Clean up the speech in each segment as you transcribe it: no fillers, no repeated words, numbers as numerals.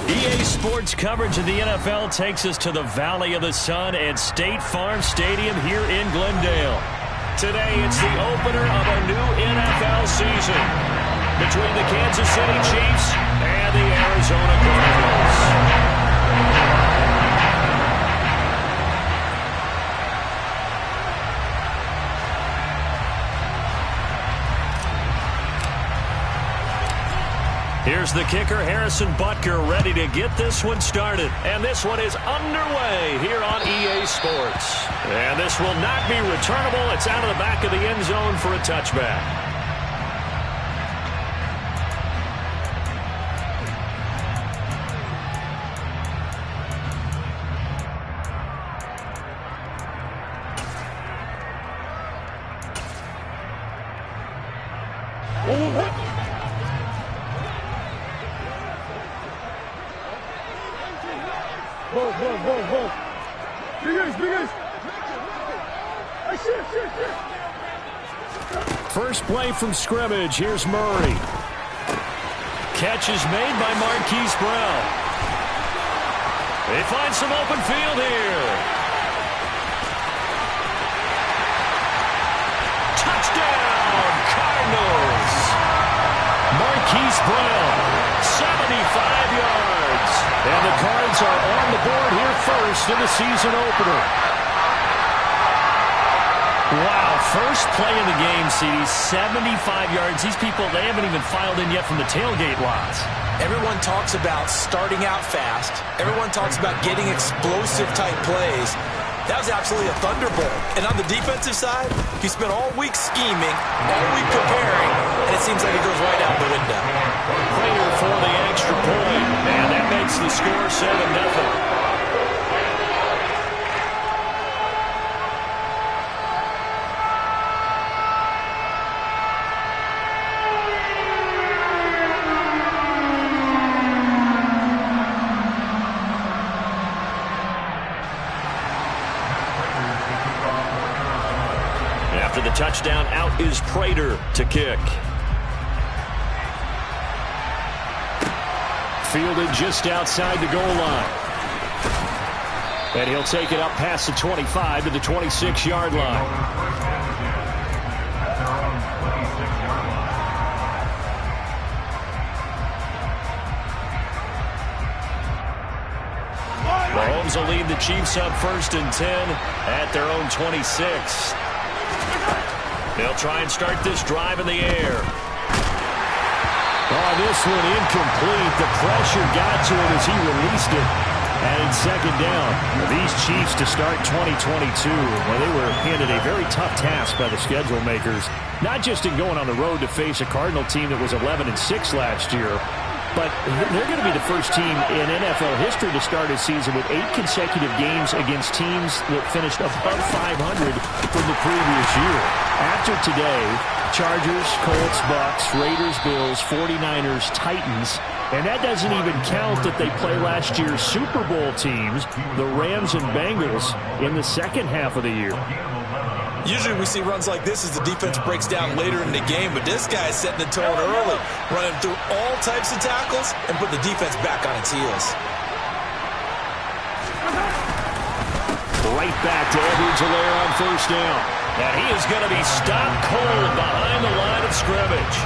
EA Sports coverage of the NFL takes us to the Valley of the Sun at State Farm Stadium here in Glendale. Today, it's the opener of a new NFL season between the Kansas City Chiefs and the Arizona Cardinals. Here's the kicker, Harrison Butker, ready to get this one started. And this one is underway here on EA Sports. And this will not be returnable. It's out of the back of the end zone for a touchback. First play from scrimmage. Here's Murray. Catch is made by Marquise Brown. They find some open field here. Touchdown, Cardinals. Marquise Brown, 75 yards. And the Cards are on the board here first in the season opener. Wow, first play of the game, CD, 75 yards. These people, they haven't even filed in yet from the tailgate lots. Everyone talks about starting out fast. Everyone talks about getting explosive-type plays. That was absolutely a thunderbolt. And on the defensive side, he spent all week scheming, all week preparing, and it seems like it goes right out the window. Prater for the extra point, and that makes the score 7-0. After the touchdown, out is Prater to kick. Fielded just outside the goal line. And he'll take it up past the 25 to the 26-yard line. Mahomes will lead the Chiefs up 1st and 10 at their own 26. They'll try and start this drive in the air. Oh, this one incomplete. The pressure got to him as he released it. And in 2nd down. These Chiefs to start 2022, well, they were handed a very tough task by the schedule makers. Not just in going on the road to face a Cardinal team that was 11-6 last year, but they're going to be the first team in NFL history to start a season with 8 consecutive games against teams that finished above 500 from the previous year. After today, Chargers, Colts, Bucks, Raiders, Bills, 49ers, Titans, and that doesn't even count that they play last year's Super Bowl teams, the Rams and Bengals, in the second half of the year. Usually we see runs like this as the defense breaks down later in the game, but this guy is setting the tone early, running through all types of tackles and put the defense back on its heels. Right back to Edwards-Helaire on 1st down. And he is going to be stopped cold behind the line of scrimmage.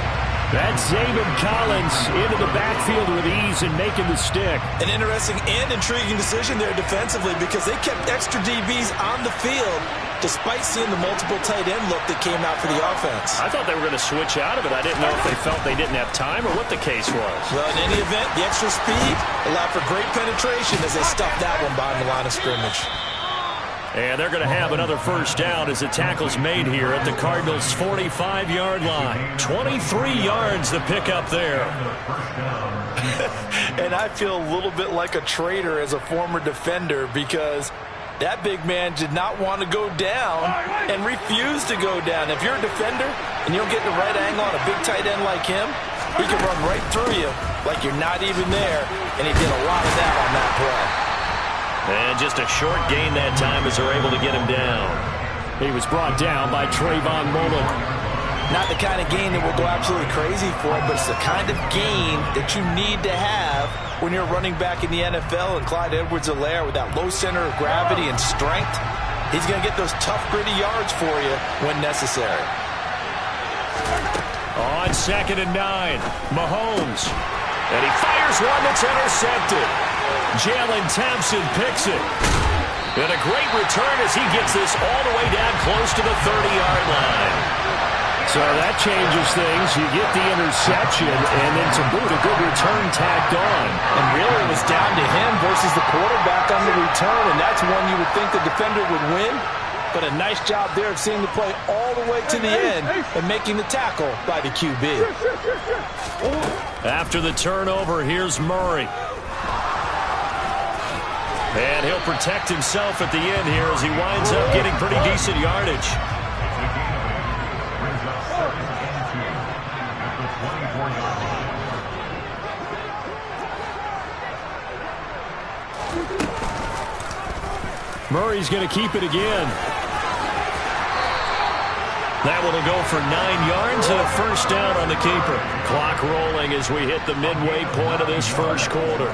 That's Zaven Collins into the backfield with ease and making the stick. An interesting and intriguing decision there defensively because they kept extra DBs on the field despite seeing the multiple tight end look that came out for the offense. I thought they were going to switch out of it. I didn't know if they felt they didn't have time or what the case was. Well, in any event, the extra speed allowed for great penetration as they stuffed that one behind the line of scrimmage. And they're going to have another 1st down as the tackle's made here at the Cardinals' 45-yard line. 23 yards the pickup there. And I feel a little bit like a traitor as a former defender because that big man did not want to go down and refused to go down. If you're a defender and you'll get the right angle on a big tight end like him, he can run right through you like you're not even there, and he did a lot of that on that play. And just a short gain that time as they're able to get him down. He was brought down by Trayvon Mullen. Not the kind of gain that will go absolutely crazy for him, but it's the kind of gain that you need to have when you're running back in the NFL. And Clyde Edwards-Helaire, with that low center of gravity and strength, he's going to get those tough, gritty yards for you when necessary. On 2nd and 9, Mahomes. And he fires one that's intercepted. Jalen Thompson picks it. And a great return as he gets this all the way down close to the 30-yard line. So that changes things. You get the interception, and then to boot, a good return tacked on. And really it was down to him versus the quarterback on the return, and that's one you would think the defender would win. But a nice job there of seeing the play all the way to the end and making the tackle by the QB. After the turnover, here's Murray. And he'll protect himself at the end here as he winds up getting pretty decent yardage. Murray's going to keep it again. That one will go for 9 yards and a first down on the keeper. Clock rolling as we hit the midway point of this first quarter.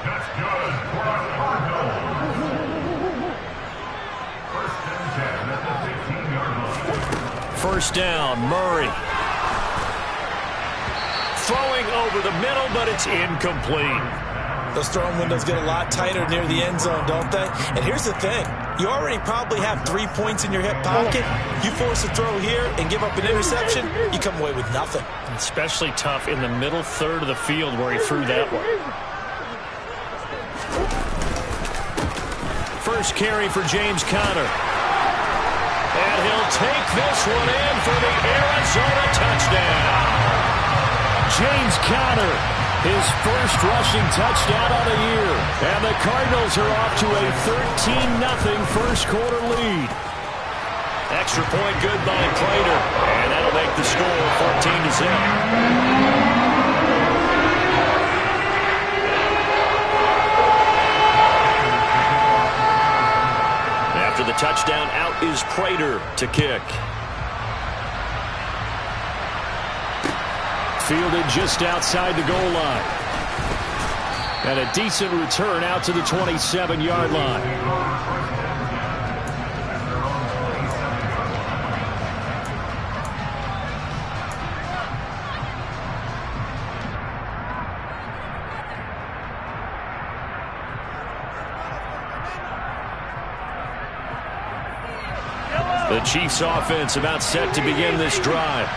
That's good for the Cardinals. First down, Murray. Throwing over the middle, but it's incomplete. Those throwing windows get a lot tighter near the end zone, don't they? And here's the thing. You already probably have 3 points in your hip pocket. You force a throw here and give up an interception, you come away with nothing. Especially tough in the middle third of the field where he threw that one. First carry for James Conner. And he'll take this one in for the Arizona touchdown. James Conner, his first rushing touchdown of the year. And the Cardinals are off to a 13-0 first quarter lead. Extra point good by Prater. And that'll make the score 14-0. After the touchdown, out is Prater to kick. Fielded just outside the goal line. And a decent return out to the 27-yard line. The Chiefs offense about set to begin this drive.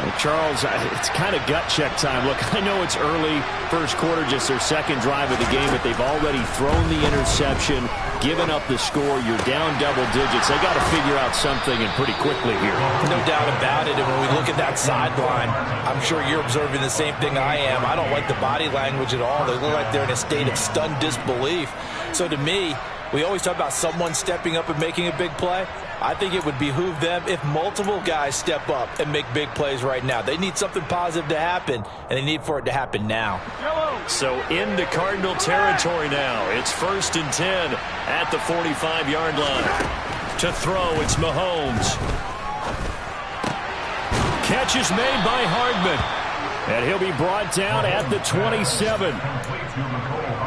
Well, Charles, it's kind of gut check time. Look, I know it's early, first quarter, just their second drive of the game, but they've already thrown the interception, given up the score. You're down double digits. They got to figure out something, and pretty quickly here. No doubt about it. And when we look at that sideline, I'm sure you're observing the same thing I am. I don't like the body language at all. They look like they're in a state of stunned disbelief. So to me, we always talk about someone stepping up and making a big play. I think it would behoove them if multiple guys step up and make big plays right now. They need something positive to happen, and they need for it to happen now. So into Cardinal territory now. It's 1st and 10 at the 45-yard line. To throw, it's Mahomes. Catch is made by Hardman. And he'll be brought down at the 27.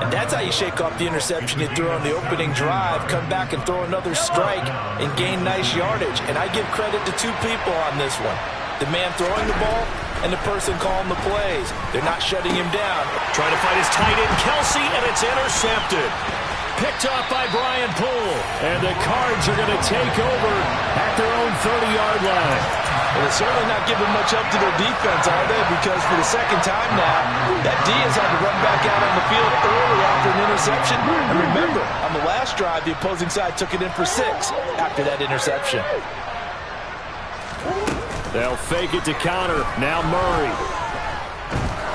And that's how you shake off the interception you threw on the opening drive, come back and throw another strike and gain nice yardage. And I give credit to two people on this one. The man throwing the ball and the person calling the plays. They're not shutting him down. Trying to fight his tight end, Kelsey, and it's intercepted. Picked off by Brian Poole. And the Cards are going to take over at their own 30-yard line. Well, they're certainly not giving much up to their defense, are they? Because for the second time now, that D has had to run back out on the field early after an interception. And remember, on the last drive, the opposing side took it in for 6 after that interception. They'll fake it to Conner. Now Murray.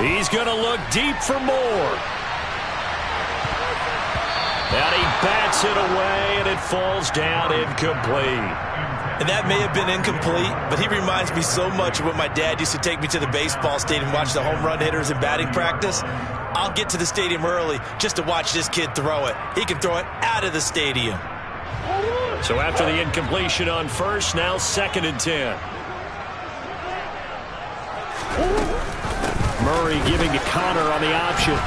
He's going to look deep for more. And he bats it away, and it falls down incomplete. And that may have been incomplete, but he reminds me so much of when my dad used to take me to the baseball stadium and watch the home run hitters in batting practice. I'll get to the stadium early just to watch this kid throw it. He can throw it out of the stadium. So after the incompletion on first, now 2nd and 10. Murray giving to Connor on the option.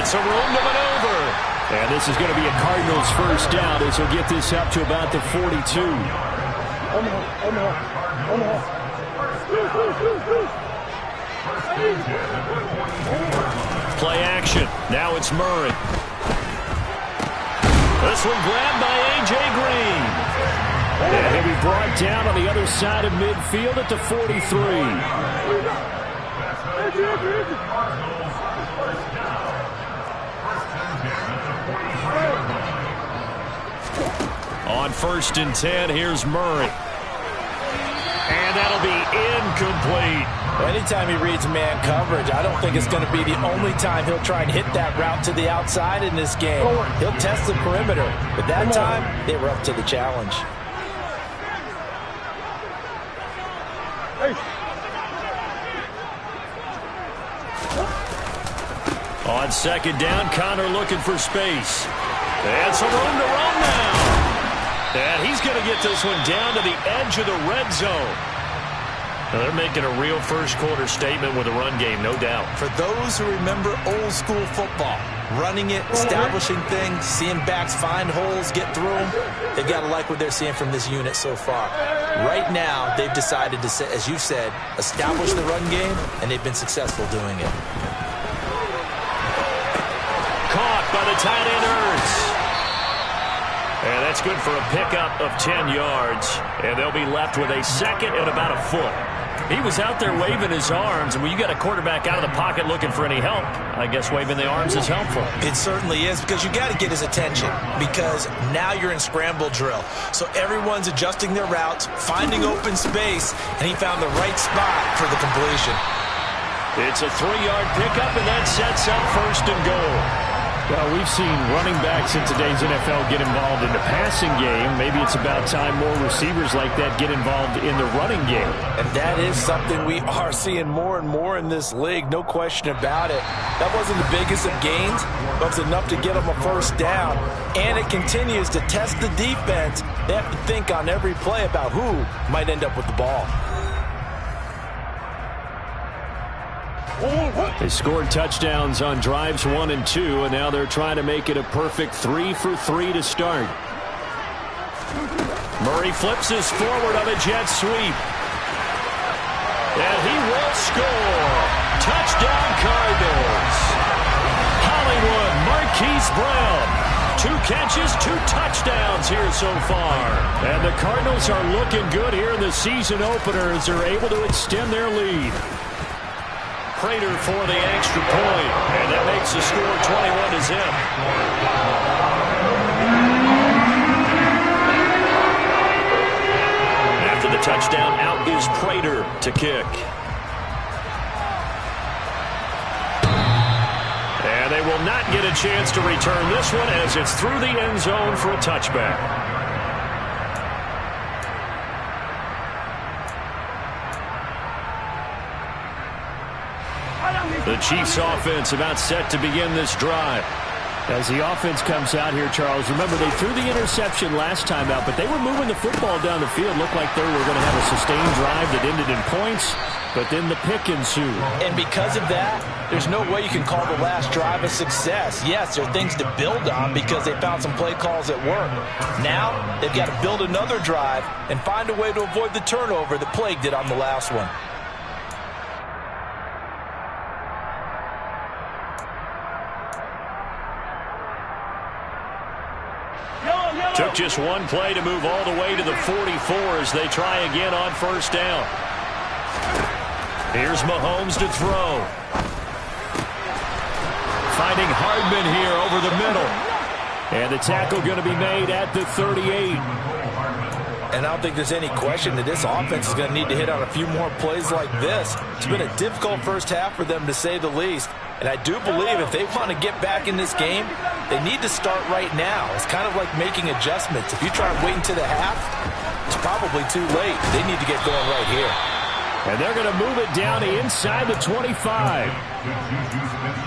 It's a room to maneuver. And this is going to be a Cardinals first down as he'll get this up to about the 42. Play action. Now it's Murray. This one grabbed by A.J. Green. And he'll be brought down on the other side of midfield at the 43. On 1st and 10, here's Murray. And that'll be incomplete. Anytime he reads man coverage, I don't think it's going to be the only time he'll try and hit that route to the outside in this game. He'll test the perimeter, but that time, they were up to the challenge. On 2nd down, Connor looking for space. And some room to run now. And he's going to get this one down to the edge of the red zone. Now they're making a real first-quarter statement with a run game, no doubt. For those who remember old-school football, running it, establishing things, seeing backs find holes, get through them, they've got to like what they're seeing from this unit so far. Right now, they've decided to, as you said, establish the run game, and they've been successful doing it. Caught by the tight end, Ertz. And that's good for a pickup of 10 yards. And they'll be left with a second and about a foot. He was out there waving his arms, and when you got a quarterback out of the pocket looking for any help, I guess waving the arms is helpful. It certainly is, because you got to get his attention, because now you're in scramble drill. So everyone's adjusting their routes, finding open space, and he found the right spot for the completion. It's a 3-yard pickup, and that sets up 1st and goal. Well, we've seen running backs in today's NFL get involved in the passing game. Maybe it's about time more receivers like that get involved in the running game. And that is something we are seeing more and more in this league, no question about it. That wasn't the biggest of gains, but it was enough to get them a first down. And it continues to test the defense. They have to think on every play about who might end up with the ball. They scored touchdowns on drives 1 and 2, and now they're trying to make it a perfect 3 for 3 to start. Murray flips his forward on a jet sweep. And he will score. Touchdown, Cardinals. Hollywood Marquise Brown. 2 catches, 2 touchdowns here so far. And the Cardinals are looking good here in the season opener as they're able to extend their lead. Prater for the extra point, and that makes the score 21 to zip. After the touchdown, out is Prater to kick. And they will not get a chance to return this one as it's through the end zone for a touchback. The Chiefs offense about set to begin this drive. As the offense comes out here, Charles, remember they threw the interception last time out, but they were moving the football down the field. Looked like they were going to have a sustained drive that ended in points, but then the pick ensued. And because of that, there's no way you can call the last drive a success. Yes, there are things to build on because they found some play calls that work. Now, they've got to build another drive and find a way to avoid the turnover that plagued it on the last one. Took just one play to move all the way to the 44 as they try again on 1st down. Here's Mahomes to throw. Finding Hardman here over the middle. And the tackle going to be made at the 38. And I don't think there's any question that this offense is going to need to hit on a few more plays like this. It's been a difficult first half for them, to say the least. And I do believe if they want to get back in this game, they need to start right now. It's kind of like making adjustments. If you try and wait until the half, it's probably too late. They need to get going right here. And they're going to move it down to inside the 25.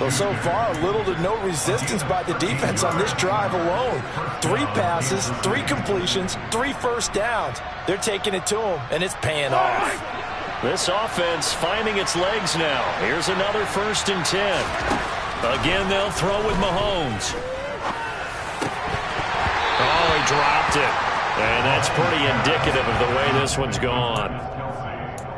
Well, so far, little to no resistance by the defense on this drive alone. 3 passes, 3 completions, 3 first downs. They're taking it to them, and it's paying off. This offense finding its legs now. Here's another 1st and 10. Again, they'll throw with Mahomes. Oh, he dropped it. And that's pretty indicative of the way this one's gone.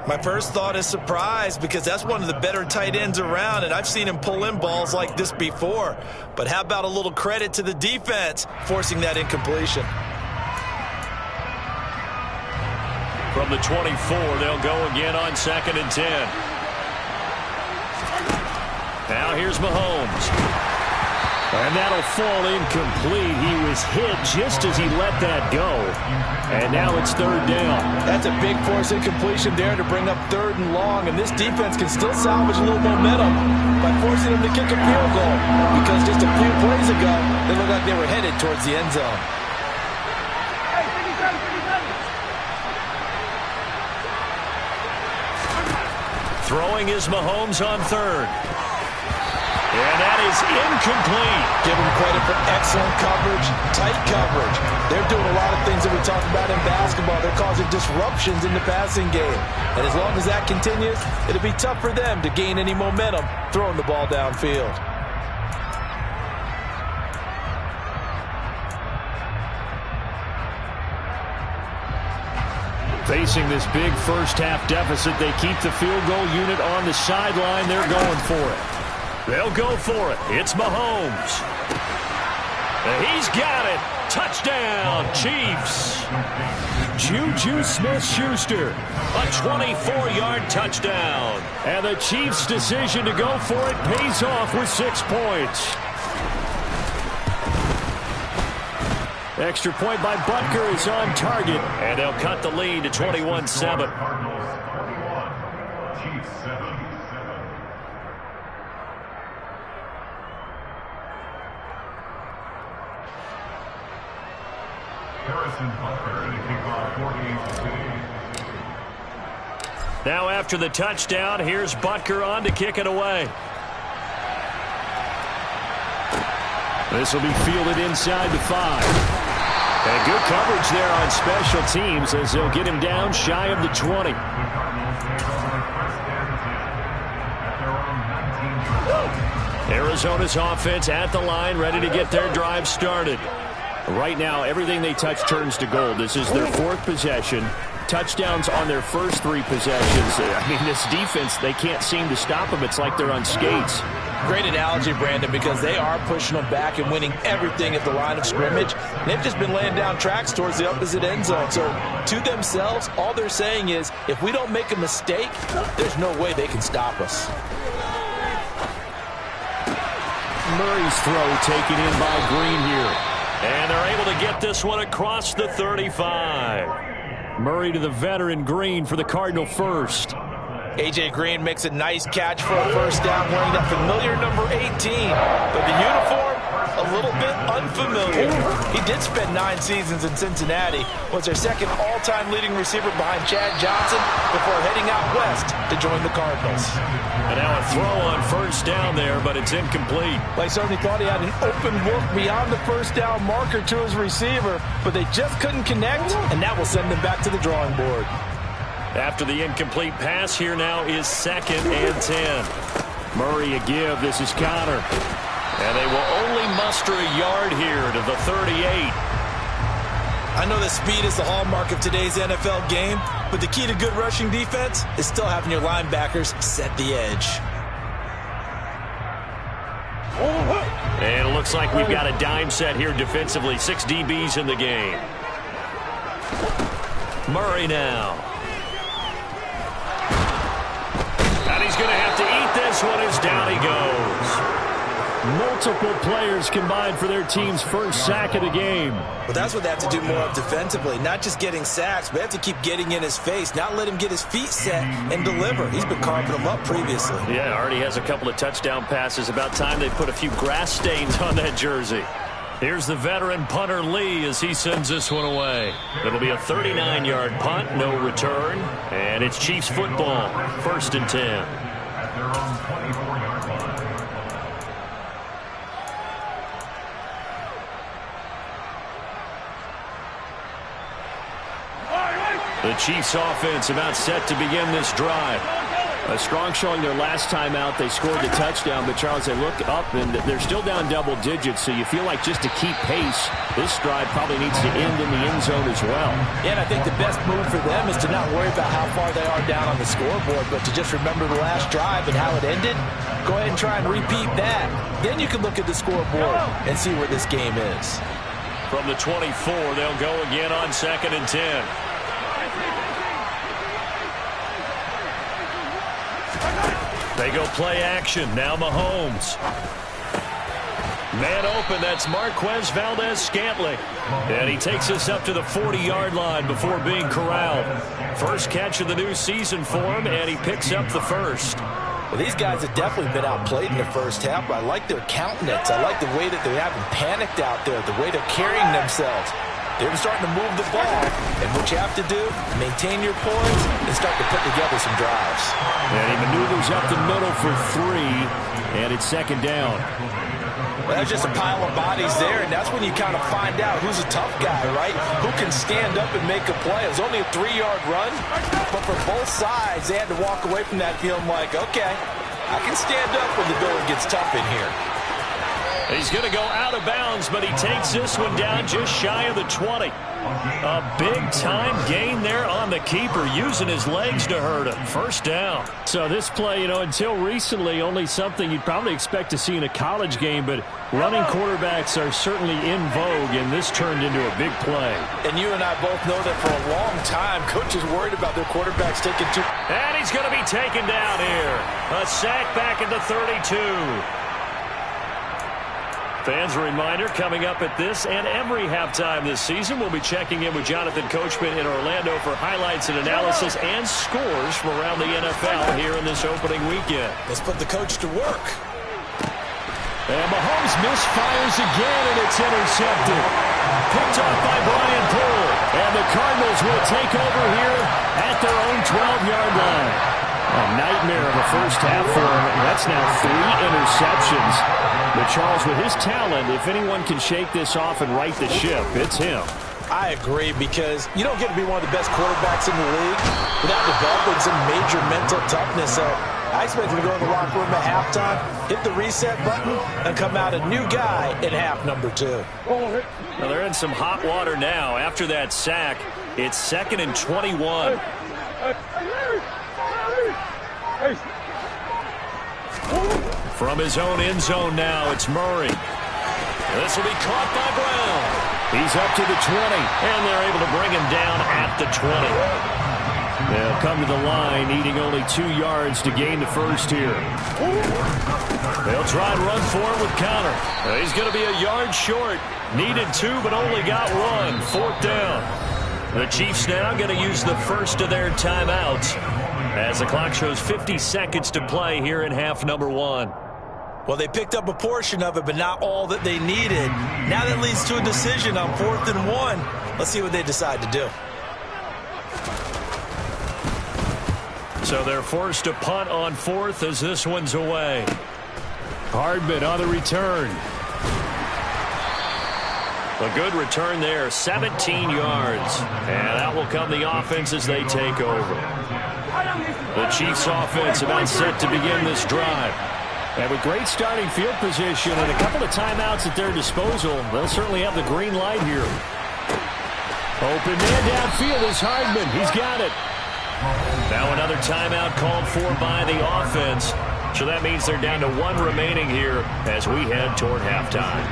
My first thought is surprise, because that's one of the better tight ends around, and I've seen him pull in balls like this before. But how about a little credit to the defense forcing that incompletion? From the 24, they'll go again on 2nd and 10. Now here's Mahomes. And that'll fall incomplete. He was hit just as he let that go. And now it's 3rd down. That's a big force incompletion there to bring up 3rd and long. And this defense can still salvage a little momentum by forcing them to kick a field goal. Because just a few plays ago, they looked like they were headed towards the end zone. Throwing is Mahomes on 3rd. And that is incomplete. Give them credit for excellent coverage, tight coverage. They're doing a lot of things that we talk about in basketball. They're causing disruptions in the passing game. And as long as that continues, it'll be tough for them to gain any momentum throwing the ball downfield. Facing this big first-half deficit, they keep the field goal unit on the sideline. They're going for it. They'll go for it. It's Mahomes. He's got it. Touchdown, Chiefs. Juju Smith-Schuster. A 24-yard touchdown. And the Chiefs' decision to go for it pays off with 6 points. Extra point by Butker is on target. And they'll cut the lead to 21-7. Now after the touchdown, here's Butker on to kick it away. This will be fielded inside the 5. And good coverage there on special teams as they'll get him down shy of the 20. Arizona's offense at the line, ready to get their drive started. Right now, everything they touch turns to gold. This is their 4th possession. Touchdowns on their first 3 possessions. I mean, this defense, they can't seem to stop them. It's like they're on skates. Great analogy, Brandon, because they are pushing them back and winning everything at the line of scrimmage. They've just been laying down tracks towards the opposite end zone. So to themselves, all they're saying is, if we don't make a mistake, there's no way they can stop us. Murray's throw taken in by Green here. And they're able to get this one across the 35. Murray to the veteran Green for the Cardinal first. A.J. Green makes a nice catch for a first down wearing that familiar number 18. But the uniform, a little bit unfamiliar. He did spend 9 seasons in Cincinnati, was their 2nd all-time leading receiver behind Chad Johnson before heading out west to join the Cardinals. And now a throw on first down there, but it's incomplete. They certainly thought he had an open look beyond the first down marker to his receiver, but they just couldn't connect, and that will send them back to the drawing board. After the incomplete pass, here now is 2nd and 10. Murray a give. This is Connor. And they will only muster a yard here to the 38. I know that speed is the hallmark of today's NFL game, but the key to good rushing defense is still having your linebackers set the edge. And it looks like we've got a dime set here defensively. 6 DBs in the game. Murray now. And he's going to have to eat this one as down he goes. Multiple players combined for their team's first sack of the game. Well, that's what they have to do more of defensively. Not just getting sacks, but they have to keep getting in his face, not let him get his feet set and deliver. He's been carving them up previously. Yeah, already has a couple of touchdown passes. About time they put a few grass stains on that jersey. Here's the veteran punter Lee as he sends this one away. It'll be a 39-yard punt, no return, and it's Chiefs football, 1st and 10. At their own 24-yard line. The Chiefs offense about set to begin this drive. A strong showing their last time out. They scored the touchdown, but Charles, they look up and they're still down double digits, so you feel like just to keep pace, this drive probably needs to end in the end zone as well. And I think the best move for them is to not worry about how far they are down on the scoreboard, but to just remember the last drive and how it ended. Go ahead and try and repeat that. Then you can look at the scoreboard and see where this game is. From the 24, they'll go again on 2nd and 10. They go play action. Now Mahomes. Man open, that's Marquez Valdes-Scantling. And he takes us up to the 40-yard line before being corralled. First catch of the new season for him, and he picks up the first. Well, these guys have definitely been outplayed in the first half, but I like their countenance. I like the way that they haven't panicked out there, the way they're carrying themselves. They're starting to move the ball, and what you have to do, maintain your poise and start to put together some drives. And he maneuvers up the middle for 3, and it's 2nd down. Well, there's just a pile of bodies there, and that's when you kind of find out who's a tough guy, right? Who can stand up and make a play. It was only a 3-yard run, but for both sides, they had to walk away from that feeling like, okay, I can stand up when the going gets tough in here. He's going to go out of bounds, but he takes this one down just shy of the 20. A big-time gain there on the keeper, using his legs to hurt him. First down. So this play, until recently, only something you'd probably expect to see in a college game, but running quarterbacks are certainly in vogue, and this turned into a big play. And you and I both know that for a long time, coaches worried about their quarterbacks taking too... And he's going to be taken down here. A sack back at the 32. Fans, a reminder, coming up at this and every halftime this season, we'll be checking in with Jonathan Coachman in Orlando for highlights and analysis and scores from around the NFL here in this opening weekend. Let's put the coach to work. And Mahomes misfires again, and it's intercepted. Picked off by Brian Poole. And the Cardinals will take over here at their own 12-yard line. A nightmare of a first half for him. That's now 3 interceptions. But Charles, with his talent, if anyone can shake this off and right the ship, it's him. I agree, because you don't get to be one of the best quarterbacks in the league without developing some major mental toughness. So I expect him to go in the locker room at halftime, hit the reset button, and come out a new guy in half number 2. Well, they're in some hot water now. After that sack, it's 2nd and 21. From his own end zone now, it's Murray. This will be caught by Brown. He's up to the 20. And they're able to bring him down at the 20. They'll come to the line, needing only 2 yards to gain the first here. They'll try and run for it with Connor. He's going to be a yard short. Needed 2, but only got 1. 4th down. The Chiefs now going to use the first of their timeouts, as the clock shows 50 seconds to play here in half number 1. Well, they picked up a portion of it, but not all that they needed. Now that leads to a decision on 4th and 1. Let's see what they decide to do. So they're forced to punt on 4th as this one's away. Hardman on the return. A good return there, 17 yards. And that will come the offense as they take over. The Chiefs offense about set to begin this drive. And with great starting field position and a couple of timeouts at their disposal, they'll certainly have the green light here. Open man downfield is Hardman. He's got it. Now another timeout called for by the offense. So that means they're down to 1 remaining here as we head toward halftime.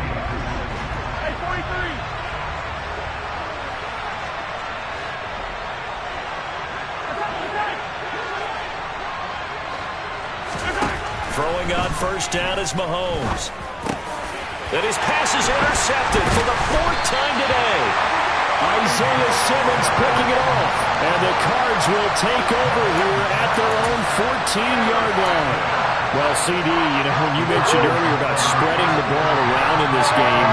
Throwing on first down is Mahomes. And his pass is intercepted for the 4th time today. Isaiah Simmons picking it off. And the Cards will take over here at their own 14-yard line. Well, CD, when you mentioned earlier about spreading the ball around in this game,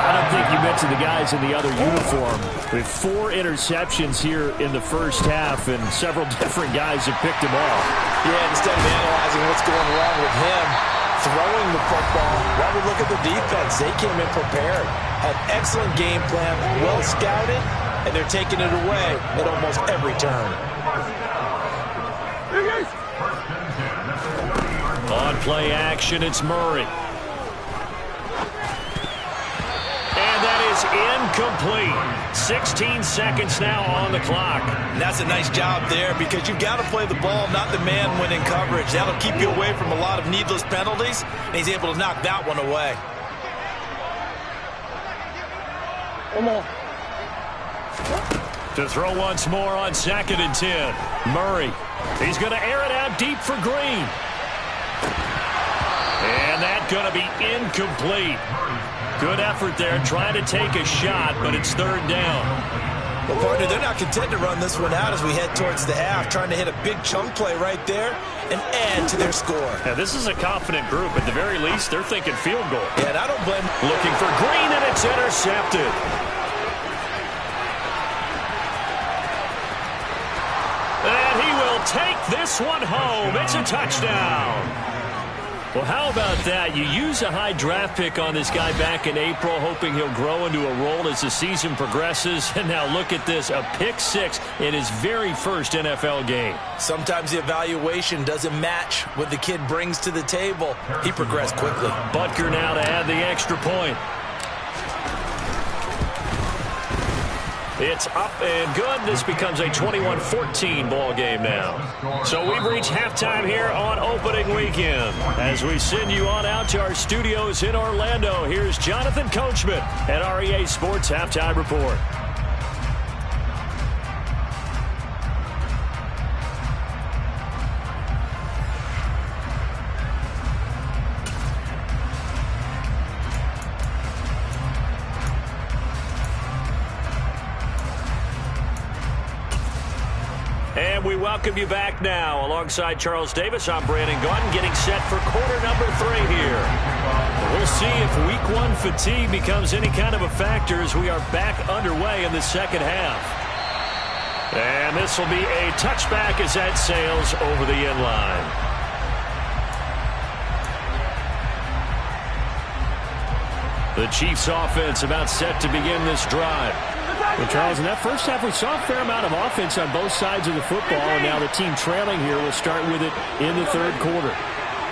I don't think you mentioned the guys in the other uniform. With 4 interceptions here in the first half, and several different guys have picked him off. Yeah, instead of analyzing what's going wrong with him, throwing the football, while we look at the defense, they came in prepared. Had excellent game plan, well scouted, and they're taking it away at almost every turn. On play action, it's Murray. And that is incomplete. 16 seconds now on the clock. And that's a nice job there because you've got to play the ball, not the man when in coverage. That'll keep you away from a lot of needless penalties, and he's able to knock that one away. One more. To throw once more on 2nd and 10. Murray. He's going to air it out deep for Green. And that's going to be incomplete. Good effort there, trying to take a shot, but it's 3rd down. Well, partner, they're not content to run this one out as we head towards the half, trying to hit a big chunk play right there and add to their score. Now, this is a confident group. At the very least, they're thinking field goal. Yeah, and I don't blame them. Looking for Green, and it's intercepted. And he will take this one home. It's a touchdown. Well, how about that? You use a high draft pick on this guy back in April, hoping he'll grow into a role as the season progresses. And now look at this, a pick 6 in his very first NFL game. Sometimes the evaluation doesn't match what the kid brings to the table. He progressed quickly. Butker now to add the extra point. It's up and good. This becomes a 21-14 ball game now. So we've reached halftime here on opening weekend. As we send you on out to our studios in Orlando, here's Jonathan Coachman at REA Sports Halftime Report. And we welcome you back now. Alongside Charles Davis, I'm Brandon Gaudin, getting set for quarter number 3 here. We'll see if week 1 fatigue becomes any kind of a factor as we are back underway in the second half. And this will be a touchback as that sails over the end line. The Chiefs offense about set to begin this drive. Well, Charles, in that first half, we saw a fair amount of offense on both sides of the football, and now the team trailing here will start with it in the 3rd quarter.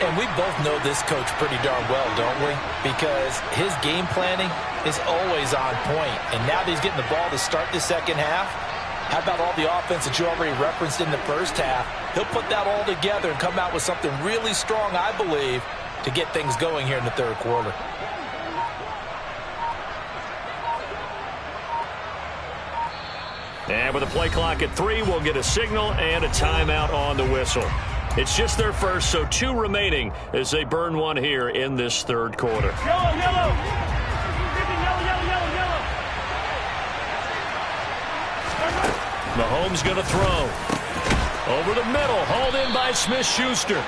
And we both know this coach pretty darn well, don't we? Because his game planning is always on point. And now that he's getting the ball to start the second half, how about all the offense that you already referenced in the first half? He'll put that all together and come out with something really strong, I believe, to get things going here in the 3rd quarter. And with a play clock at 3, we'll get a signal and a timeout on the whistle. It's just their first, so 2 remaining as they burn one here in this 3rd quarter. Yellow, yellow. Mahomes going to throw. Over the middle, hauled in by Smith-Schuster.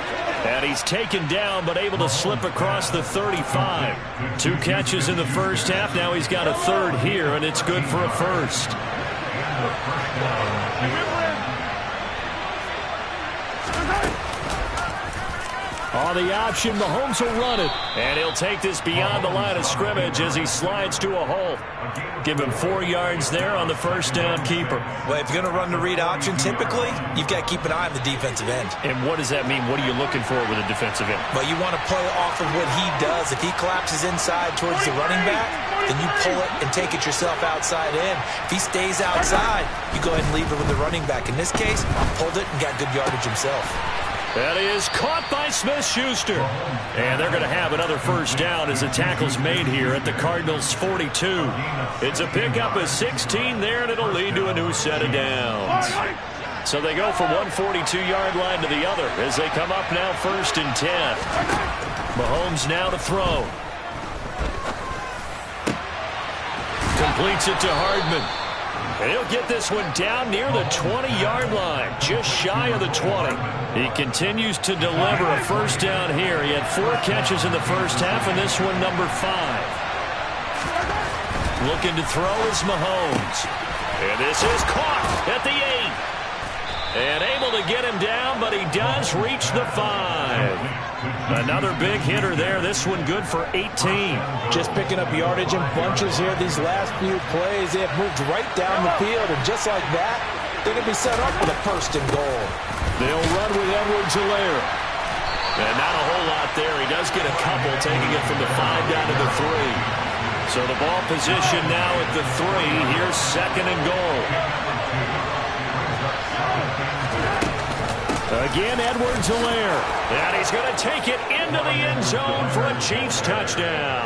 And he's taken down, but able to slip across the 35. 2 catches in the first half. Now he's got a 3rd here, and it's good for a first. On the option, Mahomes will run it. And he'll take this beyond the line of scrimmage as he slides to a hole. Give him 4 yards there on the first down keeper. Well, if you're going to run the read option, typically, you've got to keep an eye on the defensive end. And what does that mean? What are you looking for with a defensive end? Well, you want to play off of what he does. If he collapses inside towards the running back, then you pull it and take it yourself outside in. If he stays outside, you go ahead and leave it with the running back. In this case, pulled it and got good yardage himself. That is caught by Smith-Schuster. And they're going to have another first down as the tackle's made here at the Cardinals' 42. It's a pickup of 16 there, and it'll lead to a new set of downs. So they go from one 42-yard line to the other as they come up now 1st and 10. Mahomes now to throw. Completes it to Hardman. And he'll get this one down near the 20-yard line, just shy of the 20. He continues to deliver a first down here. He had 4 catches in the first half, and this one number 5. Looking to throw is Mahomes. And this is caught at the 8. And able to get him down, but he does reach the 5. Another big hitter there. This one good for 18. Just picking up yardage in bunches here. These last few plays, they have moved right down the field. And just like that, they're going to be set up for the 1st and goal. They'll run with Edwards-Helaire. And not a whole lot there. He does get a couple, taking it from the 5 down to the 3. So the ball position now at the 3. Here's 2nd and goal. Again, Edwards-Helaire. And he's going to take it into the end zone for a Chiefs touchdown.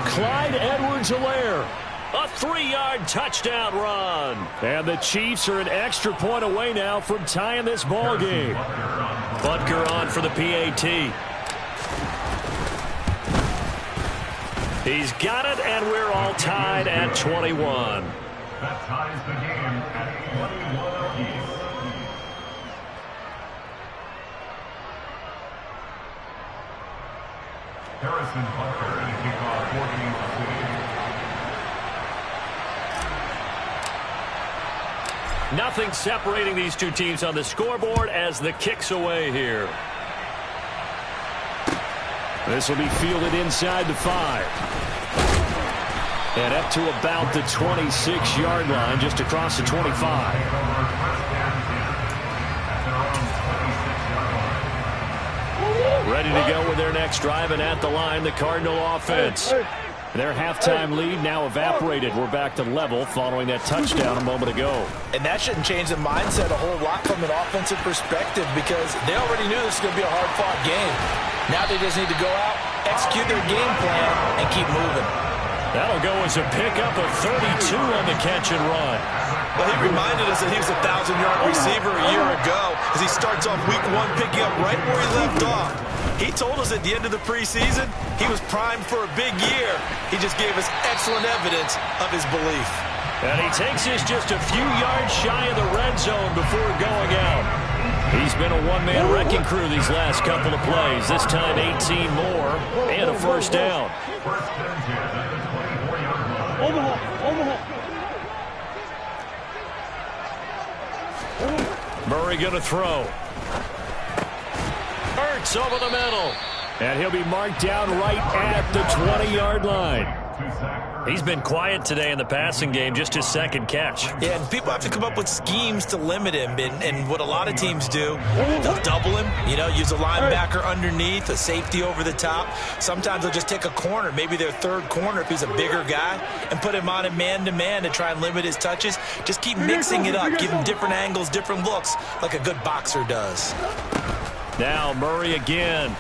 Clyde Edwards-Helaire. A 3-yard touchdown run. And the Chiefs are an extra point away now from tying this ball game. Butker on for the PAT. He's got it, and we're all tied at 21. That ties the game at 21 apiece. Harrison Butker to kick off 14-2. Nothing separating these two teams on the scoreboard as the kick's away here. This will be fielded inside the 5. And up to about the 26-yard line, just across the 25. Ready to go with their next drive, and at the line, the Cardinal offense. Their halftime lead now evaporated. We're back to level following that touchdown a moment ago. And that shouldn't change the mindset a whole lot from an offensive perspective because they already knew this was going to be a hard-fought game. Now they just need to go out, execute their game plan, and keep moving. That'll go as a pickup of 32 on the catch and run. Well, he reminded us that he was a 1,000-yard receiver a year ago as he starts off week 1 picking up right where he left off. He told us at the end of the preseason he was primed for a big year. He just gave us excellent evidence of his belief. And he takes us just a few yards shy of the red zone before going out. He's been a one-man wrecking crew these last couple of plays. This time 18 more and a first down. Murray going to throw. Hurts over the middle. And he'll be marked down right at the 20-yard line. He's been quiet today in the passing game, just his 2nd catch. Yeah, and people have to come up with schemes to limit him. And what a lot of teams do, they'll double him, use a linebacker underneath, a safety over the top. Sometimes they'll just take a corner, maybe their 3rd corner if he's a bigger guy, and put him on a man-to-man to try and limit his touches. Just keep mixing it up, give him different angles, different looks, like a good boxer does. Now Murray again.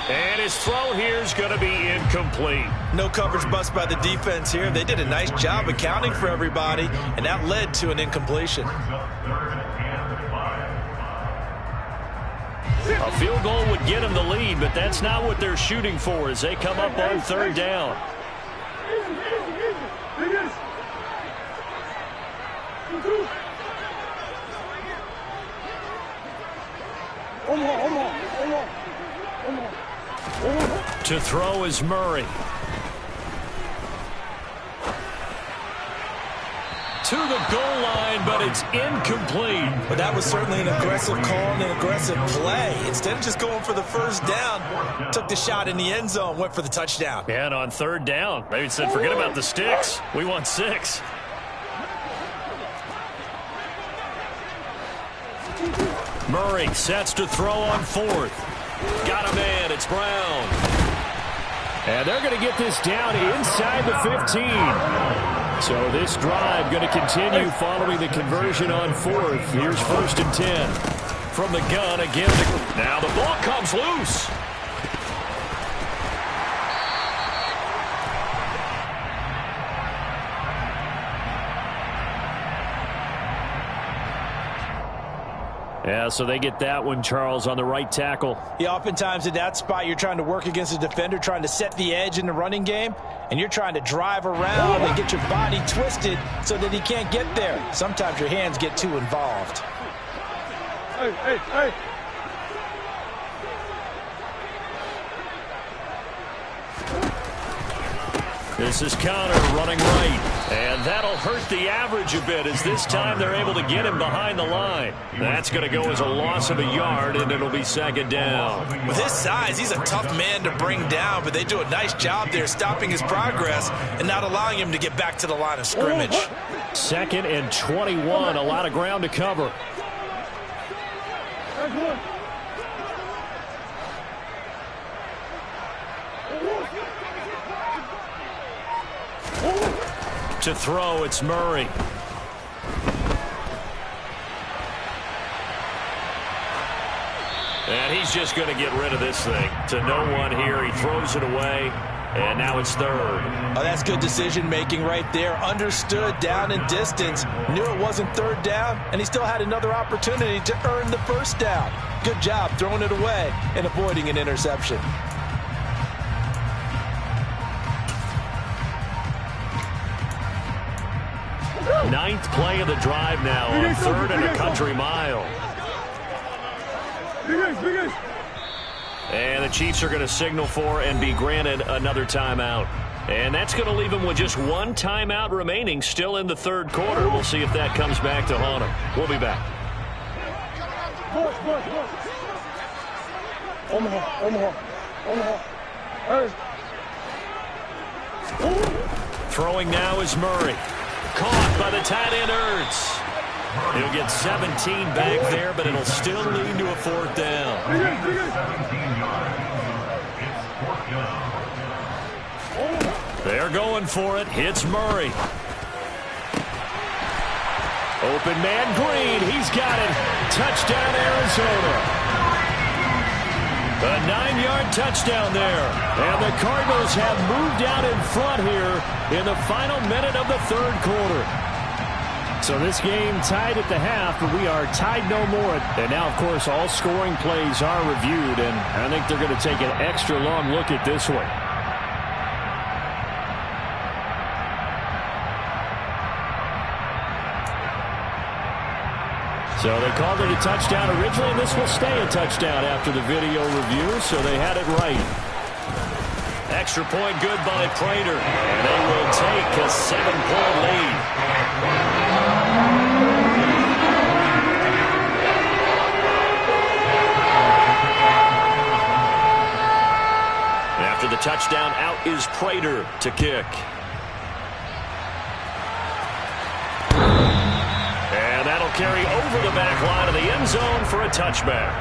And his throw here is going to be incomplete. No coverage bust by the defense here. They did a nice job accounting for everybody, and that led to an incompletion. A field goal would get them the lead, but that's not what they're shooting for as they come up on 3rd down. To throw is Murray. To the goal line, but it's incomplete. But that was certainly an aggressive call and an aggressive play. Instead of just going for the first down, took the shot in the end zone, went for the touchdown. And on 3rd down, they said, forget about the sticks. We want 6. Murray sets to throw on 4th. Got a man. It's Brown. And they're going to get this down inside the 15. So this drive going to continue following the conversion on 4th. Here's 1st and 10. From the gun again. Now the ball comes loose. Yeah, so they get that one, Charles, on the right tackle. Yeah, oftentimes in that spot, you're trying to work against a defender, trying to set the edge in the running game, and you're trying to drive around and get your body twisted so that he can't get there. Sometimes your hands get too involved. Hey. This is Connor running right. And that'll hurt the average a bit as this time they're able to get him behind the line. That's going to go as a loss of a yard, and it'll be second down. With his size, he's a tough man to bring down, but they do a nice job there stopping his progress and not allowing him to get back to the line of scrimmage. 2nd and 21, a lot of ground to cover. To throw, it's Murray. And he's just going to get rid of this thing. To no one here. He throws it away. And now it's 3rd. Oh, that's good decision-making right there. Understood down and distance. Knew it wasn't 3rd down, and he still had another opportunity to earn the 1st down. Good job throwing it away and avoiding an interception. Ninth play of the drive now on 3rd and a country mile. And the Chiefs are going to signal for and be granted another timeout. And that's going to leave them with just one timeout remaining still in the 3rd quarter. We'll see if that comes back to haunt them. We'll be back. Throwing now is Murray. Caught by the tight end Ertz. He'll get 17 back there, but it'll still lead to a 4th down. They're going for it. Hits Murray. Open man Green. He's got it. Touchdown Arizona. A 9-yard touchdown there. And the Cardinals have moved out in front here in the final minute of the 3rd quarter. So this game tied at the half, but we are tied no more. And now, of course, all scoring plays are reviewed, and I think they're going to take an extra long look at this one. So they called it a touchdown originally, and this will stay a touchdown after the video review, so they had it right. Extra point good by Prater, and they will take a 7-point lead. After the touchdown, out is Prater to kick. And that'll carry over the back line of the end zone for a touchback.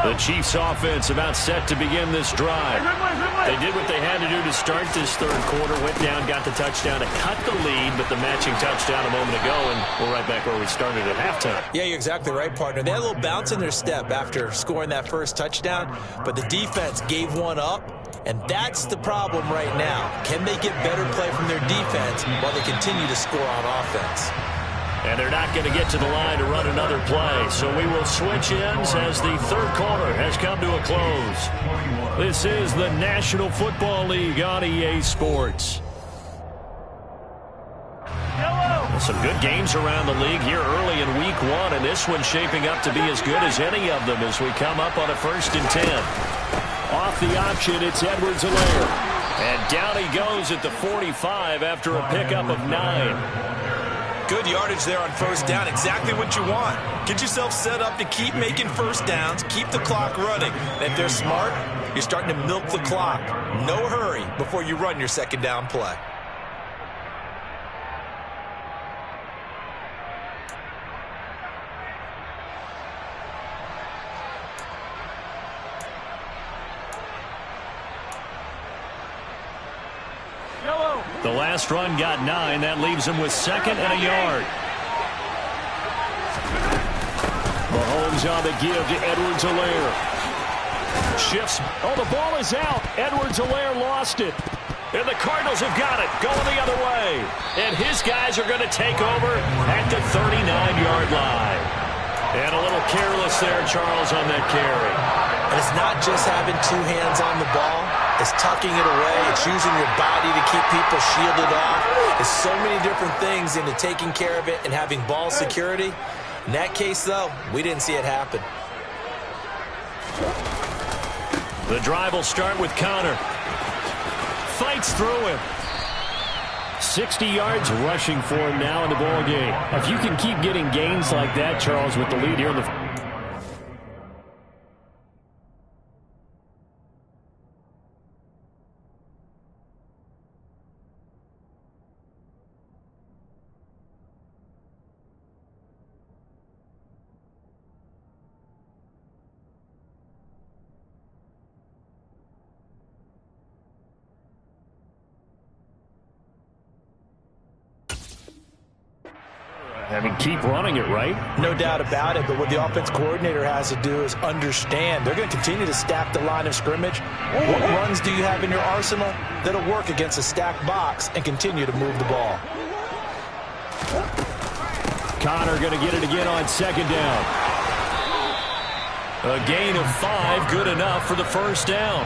The Chiefs offense about set to begin this drive. They did what they had to do to start this 3rd quarter. Went down, got the touchdown to cut the lead, but the matching touchdown a moment ago, and we're right back where we started at halftime. Yeah, you're exactly right, partner. They had a little bounce in their step after scoring that 1st touchdown, but the defense gave one up, and that's the problem right now. Can they get better play from their defense while they continue to score on offense? And they're not going to get to the line to run another play. So we will switch ends as the 3rd quarter has come to a close. This is the National Football League on EA Sports. Some good games around the league here early in week 1, and this one's shaping up to be as good as any of them as we come up on a 1st and 10. Off the option, it's Edwards-Helaire. And down he goes at the 45 after a pickup of 9. Good yardage there on 1st down. Exactly what you want. Get yourself set up to keep making 1st downs, keep the clock running. And if they're smart, you're starting to milk the clock. No hurry before you run your 2nd down play. The last run got 9. That leaves him with 2nd and a yard. Mahomes on the give to Edwards-Helaire. Shifts. Oh, the ball is out. Edwards-Helaire lost it. And the Cardinals have got it. Going the other way. And his guys are going to take over at the 39-yard line. And a little careless there, Charles, on that carry. And it's not just having two hands on the ball. It's tucking it away. It's using your body to keep people shielded off. It's so many different things into taking care of it and having ball security. In that case, though, we didn't see it happen. The drive will start with Connor. Fights through him. 60 yards rushing for him now in the ball game. If you can keep getting gains like that, Charles, with the lead here in the... I mean, keep running it, right? No doubt about it, but what the offense coordinator has to do is understand they're going to continue to stack the line of scrimmage. What runs do you have in your arsenal that'll work against a stacked box and continue to move the ball? Connor going to get it again on second down. A gain of 5, good enough for the first down.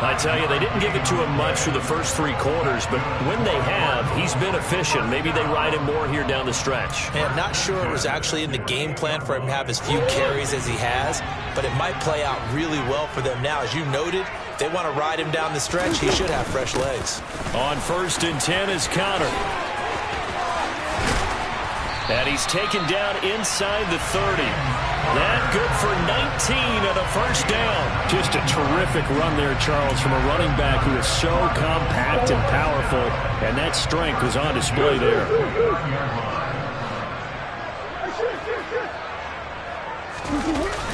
I tell you, they didn't give it to him much for the first 3 quarters, but when they have, he's been efficient. Maybe they ride him more here down the stretch. And I'm not sure it was actually in the game plan for him to have as few carries as he has, but it might play out really well for them now. As you noted, if they want to ride him down the stretch, he should have fresh legs. On 1st and 10 is Connor. And he's taken down inside the 30. That good for 19 and a first down. Just a terrific run there, Charles, from a running back who is so compact and powerful, and that strength was on display there.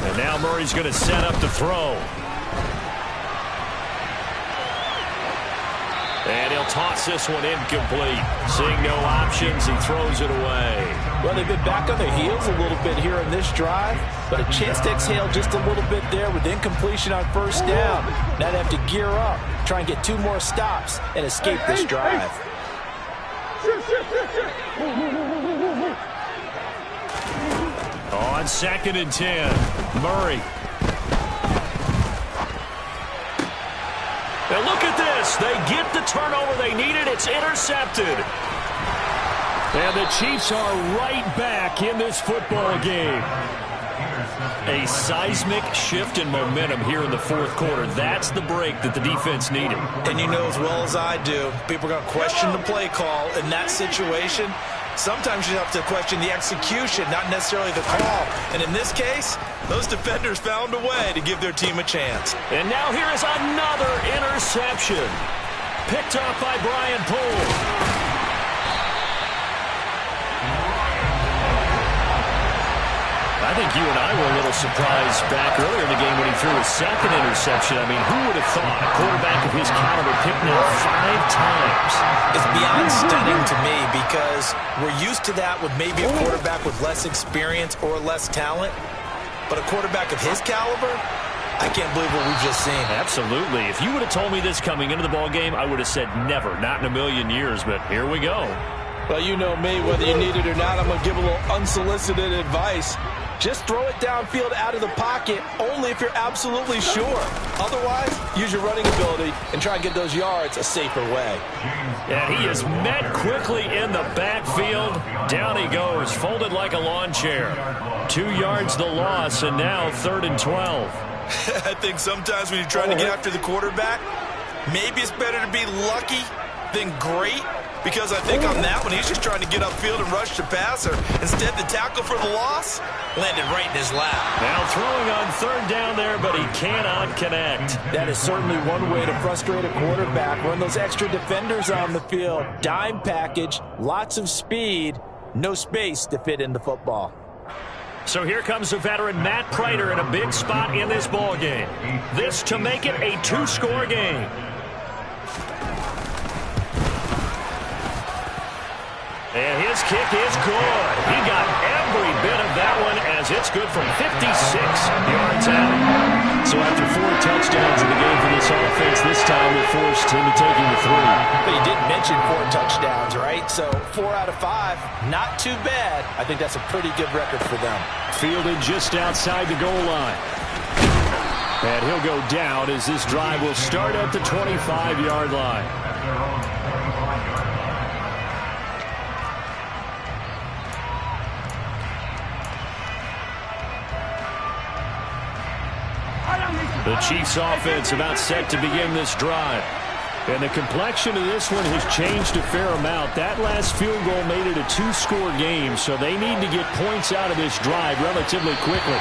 And now Murray's going to set up the throw. And he'll toss this one incomplete. Seeing no options, he throws it away. Well, they've been back on their heels a little bit here in this drive, but a chance to exhale just a little bit there with incompletion on first down. Now they have to gear up, try and get 2 more stops and escape this drive. On 2nd and 10, Murray. And look at this. They get the turnover they needed. It's intercepted. And the Chiefs are right back in this football game. A seismic shift in momentum here in the 4th quarter. That's the break that the defense needed. And you know as well as I do, people are going to question the play call in that situation. Sometimes you have to question the execution, not necessarily the call. And in this case, those defenders found a way to give their team a chance. And now here is another interception. Picked off by Brian Poole. I think you and I were a little surprised back earlier in the game when he threw his 2nd interception. I mean, who would have thought a quarterback of his caliber picked now 5 times? It's beyond stunning to me because we're used to that with maybe a quarterback with less experience or less talent. But a quarterback of his caliber, I can't believe what we've just seen. Absolutely. If you would have told me this coming into the ball game, I would have said never, not in a million years. But here we go. Well, you know me, whether you need it or not, I'm going to give a little unsolicited advice. Just throw it downfield out of the pocket only if you're absolutely sure. Otherwise, use your running ability and try and get those yards a safer way. And he is met quickly in the backfield. Down he goes, folded like a lawn chair. 2 yards the loss, and now 3rd and 12. I think sometimes when you're trying to get after the quarterback, maybe it's better to be lucky than great. Because I think on that one, he's just trying to get upfield and rush the passer. Instead, the tackle for the loss landed right in his lap. Now throwing on 3rd down there, but he cannot connect. That is certainly one way to frustrate a quarterback. Run those extra defenders on the field. Dime package, lots of speed, no space to fit in the football. So here comes the veteran Matt Prater in a big spot in this ball game. This to make it a 2-score game. And his kick is good. He got every bit of that one as it's good from 56 yards out. So after 4 touchdowns in the game for this offense, this time we're forced into taking the 3. But he did mention 4 touchdowns, right? So 4 out of 5, not too bad. I think that's a pretty good record for them. Fielded just outside the goal line. And he'll go down as this drive will start at the 25-yard line. The Chiefs offense about set to begin this drive. And the complexion of this one has changed a fair amount. That last field goal made it a two-score game, so they need to get points out of this drive relatively quickly.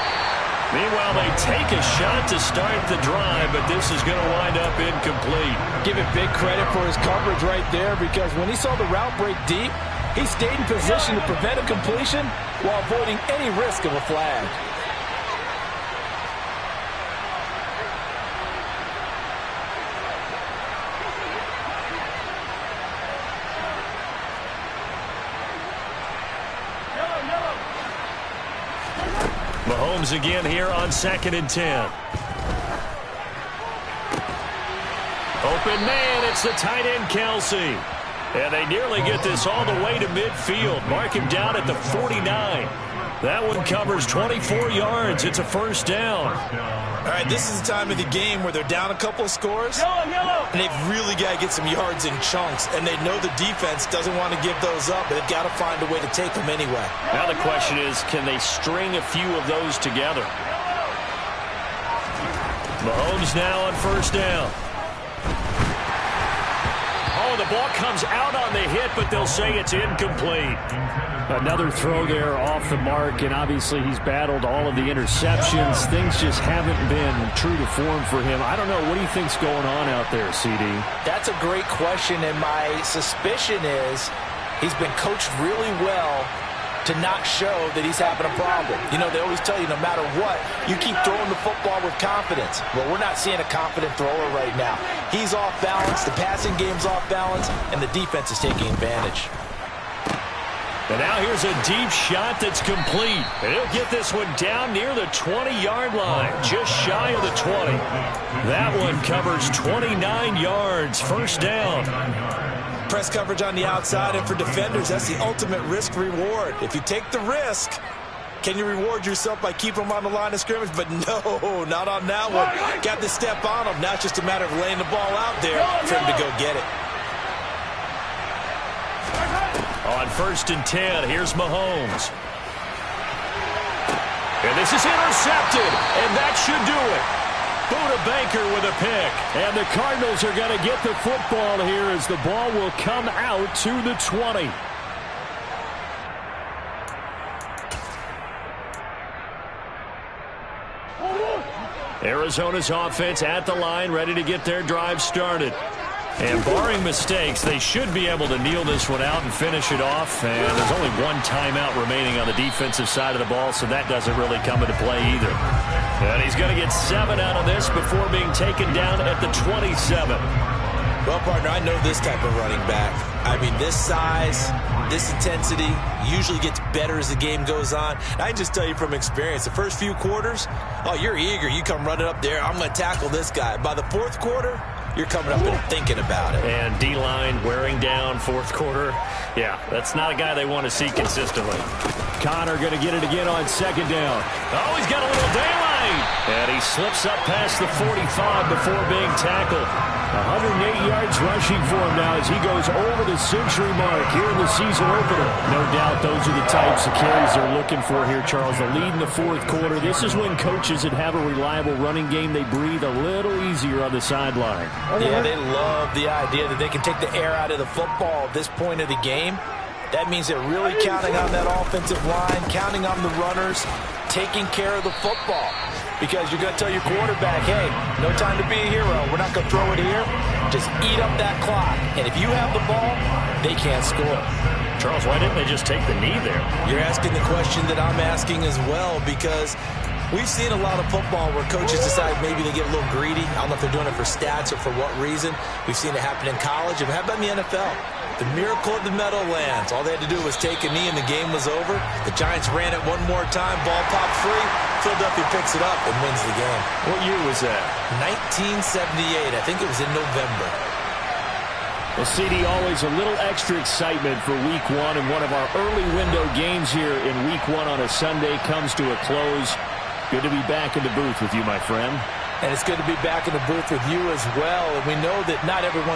Meanwhile, they take a shot to start the drive, but this is going to wind up incomplete. Give it big credit for his coverage right there, because when he saw the route break deep, he stayed in position to prevent a completion while avoiding any risk of a flag. Mahomes again here on 2nd and 10. Open man, it's the tight end Kelsey. And they nearly get this all the way to midfield. Mark him down at the 49. That one covers 24 yards. It's a first down. All right, this is the time of the game where they're down a couple of scores, and they've really got to get some yards in chunks, and they know the defense doesn't want to give those up, but they've got to find a way to take them anyway. Now the question is, can they string a few of those together? Mahomes now on first down. Oh, the ball comes out on the hit, but they'll say it's incomplete. Another throw there off the mark, and obviously he's battled all of the interceptions. Things just haven't been true to form for him. I don't know. What do you think's going on out there, CD? That's a great question, and my suspicion is he's been coached really well to not show that he's having a problem. You know, they always tell you no matter what, you keep throwing the football with confidence. Well, we're not seeing a confident thrower right now. He's off balance, the passing game's off balance, and the defense is taking advantage. And now here's a deep shot that's complete. And he'll get this one down near the 20-yard line, just shy of the 20. That one covers 29 yards, first down. Press coverage on the outside, and for defenders, that's the ultimate risk-reward. If you take the risk, can you reward yourself by keeping them on the line of scrimmage? But no, not on that one. Got to step on them. Now it's just a matter of laying the ball out there for him to go get it. On 1st and 10, here's Mahomes. And this is intercepted, and that should do it. Buda Baker with a pick. And the Cardinals are going to get the football here as the ball will come out to the 20. Arizona's offense at the line, ready to get their drive started. And barring mistakes, they should be able to kneel this one out and finish it off. And there's only one timeout remaining on the defensive side of the ball, so that doesn't really come into play either. And he's going to get 7 out of this before being taken down at the 27. Well, partner, I know this type of running back. I mean, this size, this intensity usually gets better as the game goes on. I can just tell you from experience, the first few quarters, oh, you're eager. You come running up there, I'm going to tackle this guy. By the fourth quarter, you're coming up and thinking about it. And D-line wearing down fourth quarter. Yeah, that's not a guy they want to see consistently. Connor going to get it again on 2nd down. Oh, he's got a little daylight. And he slips up past the 45 before being tackled. 108 yards rushing for him now as he goes over the century mark here in the season opener. No doubt those are the types of carries they're looking for here, Charles. The lead in the fourth quarter. This is when coaches that have a reliable running game, they breathe a little easier on the sideline. Yeah, they love the idea that they can take the air out of the football at this point of the game. That means they're really counting on that offensive line, counting on the runners, taking care of the football. Because you're going to tell your quarterback, hey, no time to be a hero. We're not going to throw it here. Just eat up that clock. And if you have the ball, they can't score. Charles, why didn't they just take the knee there? You're asking the question that I'm asking as well, because we've seen a lot of football where coaches decide maybe they get a little greedy. I don't know if they're doing it for stats or for what reason. We've seen it happen in college. And how about in the NFL? The miracle of the Meadowlands. All they had to do was take a knee and the game was over. The Giants ran it one more time. Ball popped free. Philadelphia picks it up and wins the game. What year was that? 1978. I think it was in November. Well, CD, always a little extra excitement for Week 1, and one of our early window games here in Week 1 on a Sunday comes to a close. Good to be back in the booth with you, my friend. And it's good to be back in the booth with you as well. And we know that not everyone